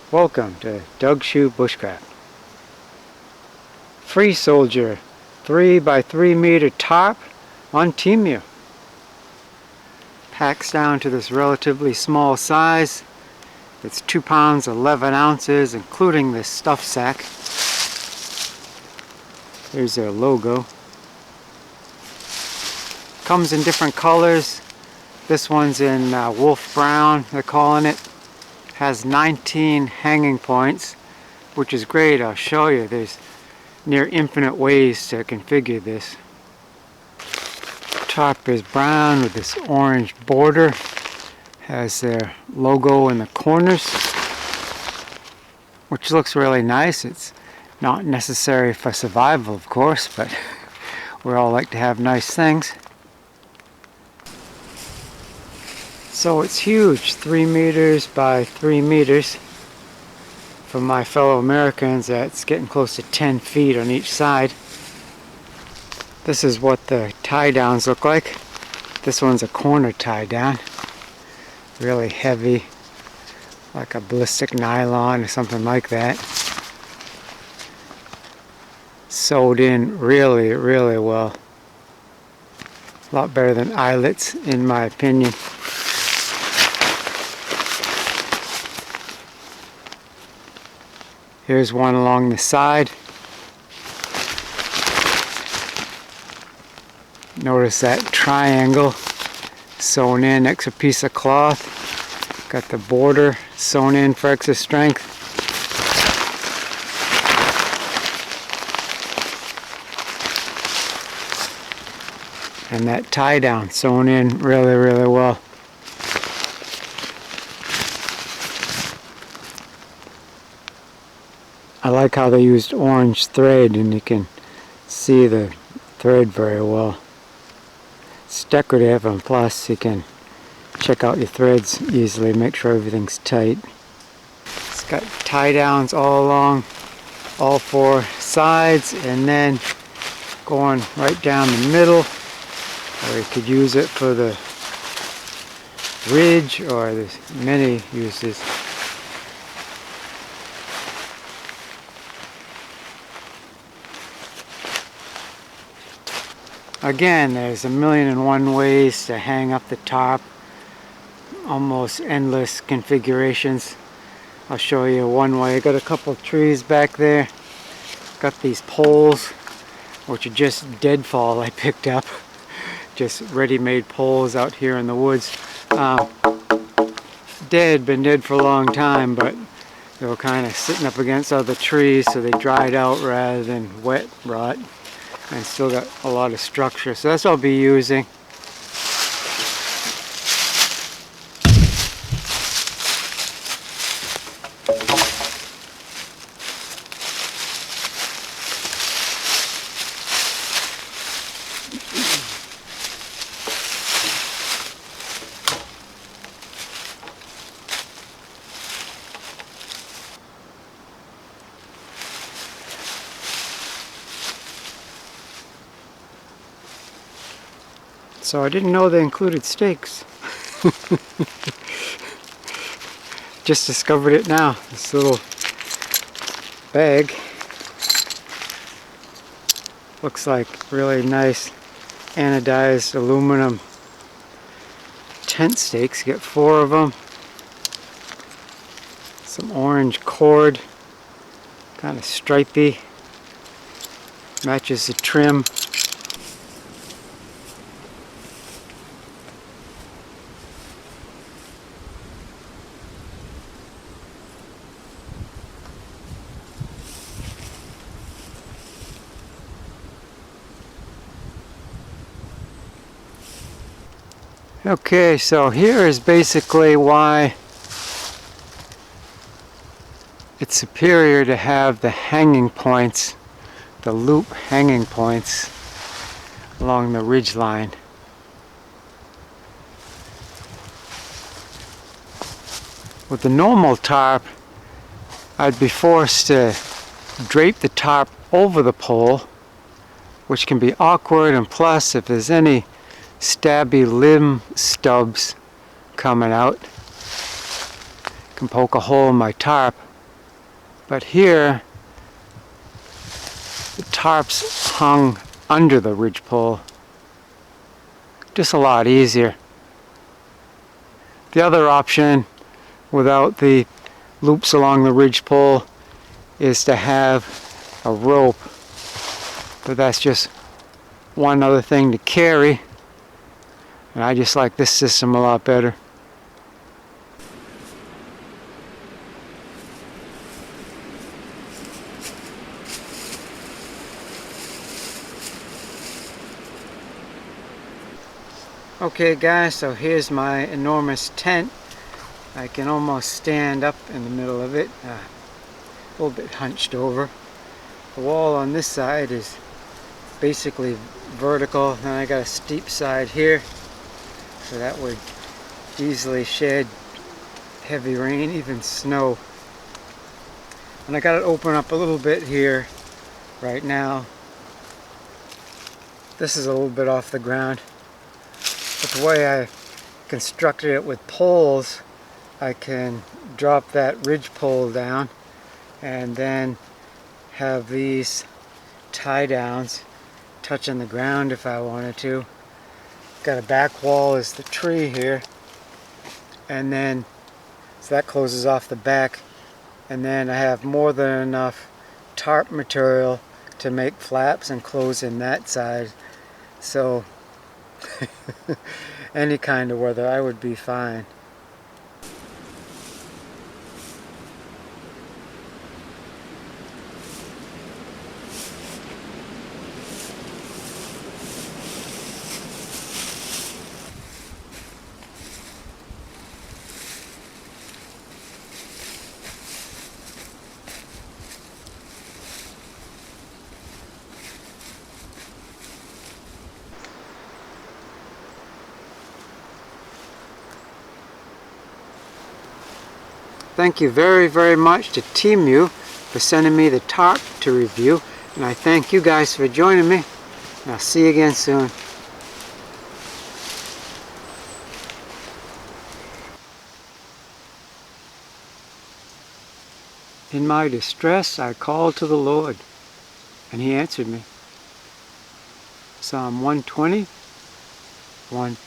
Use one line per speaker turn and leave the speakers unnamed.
Welcome to Doug Shoe Bushcraft. Free Soldier 3 by 3 meter tarp on Temu. Packs down to this relatively small size. It's 2 pounds 11 ounces, including this stuff sack. Here's their logo. Comes in different colors. This one's in wolf brown, they're calling it. Has 19 hanging points, which is great. I'll show you. There's near infinite ways to configure this. Tarp is brown with this orange border. Has their logo in the corners, which looks really nice. It's not necessary for survival, of course, but we all like to have nice things. So it's huge, 3 meters by 3 meters. For my fellow Americans, that's getting close to 10 feet on each side. This is what the tie downs look like. This one's a corner tie down. Really heavy, like a ballistic nylon or something like that. Sewed in really, really well. A lot better than eyelets, in my opinion. Here's one along the side. Notice that triangle sewn in, extra piece of cloth. Got the border sewn in for extra strength. And that tie down sewn in really, really well. I like how they used orange thread, and you can see the thread very well. It's decorative, and plus you can check out your threads easily, make sure everything's tight. It's got tie downs all along all 4 sides, and then going right down the middle, or you could use it for the ridge, or there's many uses. Again, there's 1,000,001 ways to hang up the tarp. Almost endless configurations. I'll show you one way. I got a couple of trees back there. Got these poles, which are just deadfall I picked up. Just ready-made poles out here in the woods. Been dead for a long time, but they were kind of sitting up against other trees, so they dried out rather than wet rot. And still got a lot of structure, so that's what I'll be using. So I didn't know they included stakes. Just discovered it now. This little bag looks like really nice anodized aluminum tent stakes. Get 4 of them. Some orange cord, kind of stripy. Matches the trim. Okay, so here is basically why it's superior to have the hanging points, the loop hanging points along the ridge line. With the normal tarp, I'd be forced to drape the tarp over the pole, which can be awkward, and plus if there's any stabby limb stubs coming out, can poke a hole in my tarp. But here, the tarps hung under the ridgepole. Just a lot easier. The other option, without the loops along the ridgepole, is to have a rope. But that's just one other thing to carry. And I just like this system a lot better. Okay guys, so here's my enormous tent. I can almost stand up in the middle of it, a little bit hunched over. The wall on this side is basically vertical, and I got a steep side here, so that would easily shed heavy rain, even snow. And I got it open up a little bit here right now. This is a little bit off the ground. But the way I constructed it with poles, I can drop that ridge pole down and then have these tie downs touching the ground if I wanted to. Got a back wall as the tree here, and then so that closes off the back, and then I have more than enough tarp material to make flaps and close in that side. So any kind of weather I would be fine. Thank you very, very much to Temu for sending me the tarp to review, and I thank you guys for joining me, and I'll see you again soon. In my distress, I called to the Lord, and He answered me. Psalm 120, 1.